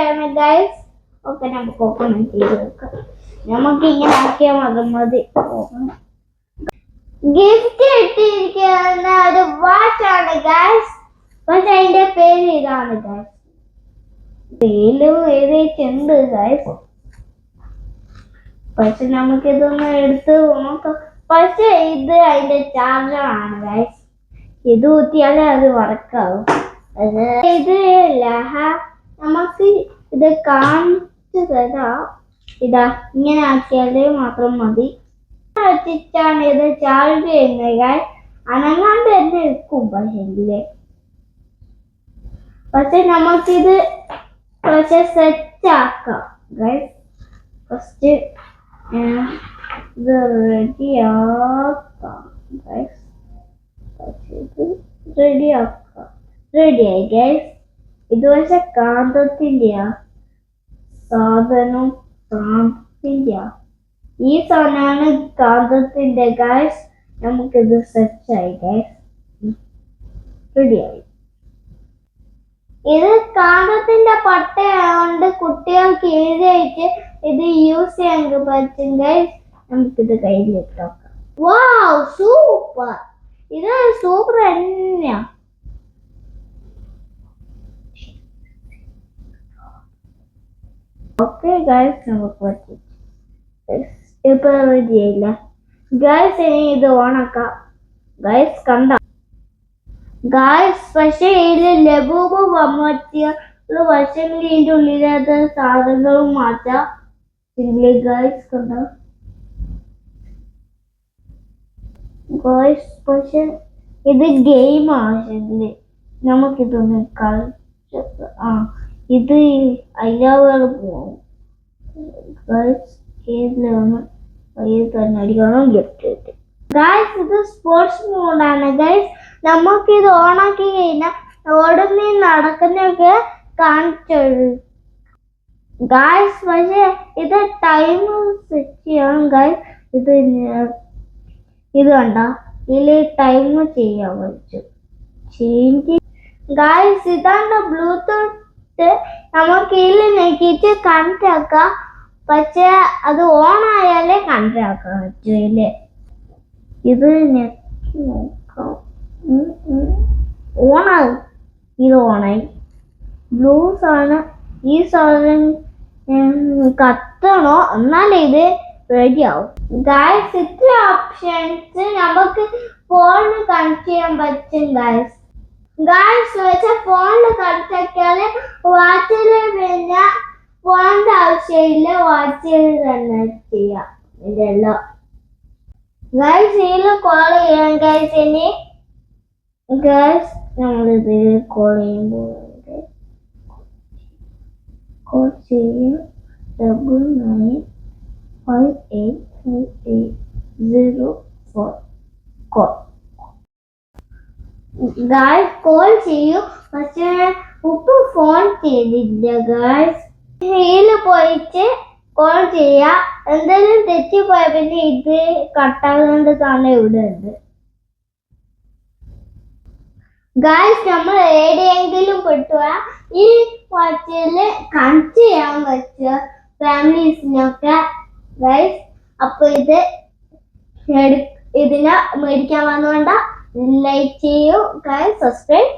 ആണ് guys. Okay, നമുക്ക് open ചെയ്ത് വെക്കാം. നമുക്ക് ഇങ്ങനെ ആക്കിയാൽ മതി. ഗിഫ്റ്റ് ഇട്ടിരിക്കുന്ന ഒരു വാച്ചാണ് ഗൈസ്. പക്ഷെ അതിന്റെ പേര് ഇതാണ് ഗൈസ്. പേരും എഴുതിയിട്ടുണ്ട് ഗൈസ്. പക്ഷെ നമുക്കിതൊന്ന് എടുത്ത് നോക്കാം. പക്ഷെ ഇത് അതിന്റെ ചാർജറാണ് ഗൈസ്. ഇത് കുത്തിയാലേ അത് വർക്കാവും. ഇത് നമുക്ക് ഇത് കാണിച്ചു തരാം. ഇതാ ഇങ്ങനെ ആക്കിയാലേ മാത്രം മതി. വെച്ചിട്ടാണ് ഇത് ചാർജ് ചെയ്യുന്നത് ഗൈസ്. അനങ്ങാണ്ട് തന്നെ വെക്കും. പക്ഷെ നമുക്കിത് സെറ്റ് ആക്കാം ഗൈസ്. ഫസ്റ്റ് ഇത് റെഡിയാക്കാം ഗൈസ്. റെഡിയായി ഗൈസ്. ഇത് പക്ഷെ കാന്തത്തിന്റെയാ സാധനം. ഈ സാധനമാണ് കാന്തത്തിന്റെ ഗൈസ്. നമുക്കിത് സെറ്റായി ഗൈസ്. റെഡിയായി. ഇത് കാന്തത്തിന്റെ പട്ടയായതുകൊണ്ട് കുട്ടികൾക്ക് എഴുതിയിട്ട് ഇത് യൂസ് ചെയ്യാൻ പറ്റും ഗൈസ്. നമുക്കിത് കയ്യിലിട്ട് നോക്കാം. വാവ്, സൂപ്പർ. ഇത് സൂപ്പർ തന്നെയാ. ഓക്കെ ഗൈസ്, നമുക്ക് പറ്റും. ഇപ്പൊ റെഡിയായില്ല ഗൈസ്. ഇനി ഇത് ഓണാക്കാം ഗൈസ്. കണ്ട ഗൈസ്, പക്ഷെ ഇതിൽ ലഘുവ് വമ്മത്തിയുള്ള വശങ്ങളിൽ ഇതിന്റെ ഉള്ളിലത്തെ സാധനങ്ങളും മാറ്റാം ഗൈസ്. കണ്ട ഗൈസ്, പക്ഷെ ഇത് ഗെയിം ആവശ്യമില്ലേ. നമുക്കിതൊന്ന് കളിച്ച് ഇത് അയ്യാവേറെ പോവും ഗൈസ്. ഇതിലൊന്ന് കയ്യിൽ തന്നെ അടിക്കണം. ഗിഫ്റ്റ് കിട്ടും ഗൈസ്. ഇത് സ്പോർട്സ് മോഡാണ് ഗൈസ്. നമുക്കിത് ഓണാക്കി കഴിഞ്ഞാൽ ഓടുന്ന നടക്കുന്നൊക്കെ കാണിച്ചു ഗൈസ്. പക്ഷെ ഇത് ടൈം സെറ്റ് ചെയ്യണം ഗൈസ്. ഇത് കണ്ട ഇതില് ടൈം ചെയ്യാൻ പറ്റും. Change guys. ഇതാണ് ബ്ലൂടൂത്ത്. നമുക്ക് ഇതിൽ നോക്കിയിട്ട് കണക്ട് ആക്കാം. പക്ഷെ അത് ഓൺ ആയാലേ കണക്ട് ആക്കാൻ പറ്റൂല്ലേ. ഇത് നെക്കി നോക്കാം. ഓണായി. ഇത് ഓണായി. ബ്ലൂ സാധനം ഈ സാധനം കത്തണോ എന്നാലേ ഇത് റെഡിയാവും ഗൈസ്. ഇത്ര ഓപ്ഷൻസ് നമുക്ക് ഫോണിൽ കണക്ട് ചെയ്യാൻ പറ്റും ഗൈസ്. പക്ഷെ ഫോണിൽ കണക്ട് ആക്കിയാല് വാച്ചിൽ പിന്നെ ഫോണിന്റെ ആവശ്യമില്ല. വാച്ചിൽ തന്നെ ചെയ്യാം ഇതെല്ലാം ഗൈസ്. ഇതിൽ കോൾ ചെയ്യാം ഗൈസ്. ഇനി ഗൈസ് നമ്മളിത് കോൾ ചെയ്യുമ്പോൾ കോൾ ചെയ്യാം. 99585804 കോൾ ഗൈസ്. കോൾ ചെയ്യൂ. പക്ഷെ ഉപ്പ് ഫോൺ ചെയ്തില്ല ഗൈസ്. ഇതിൽ പോയിട്ട് കോൾ ചെയ്യാ. എന്തെങ്കിലും തെറ്റിപ്പോയ പിന്നെ ഇത് കട്ടാകുന്നത് തന്നെ ഇവിടെ ഉണ്ട് ഗൈസ്. നമ്മൾ എവിടെയെങ്കിലും പെട്ടുപോയാ ഈ വാച്ചില് കണക്ട് ചെയ്യാൻ പറ്റുക ഫാമിലീസിനൊക്കെ ഗൈസ്. അപ്പൊ ഇതിനെ മേടിക്കാൻ വന്നുകൊണ്ട ലൈക്ക് ചെയ്യൂ ഗൈസ്. സബ്സ്ക്രൈബ്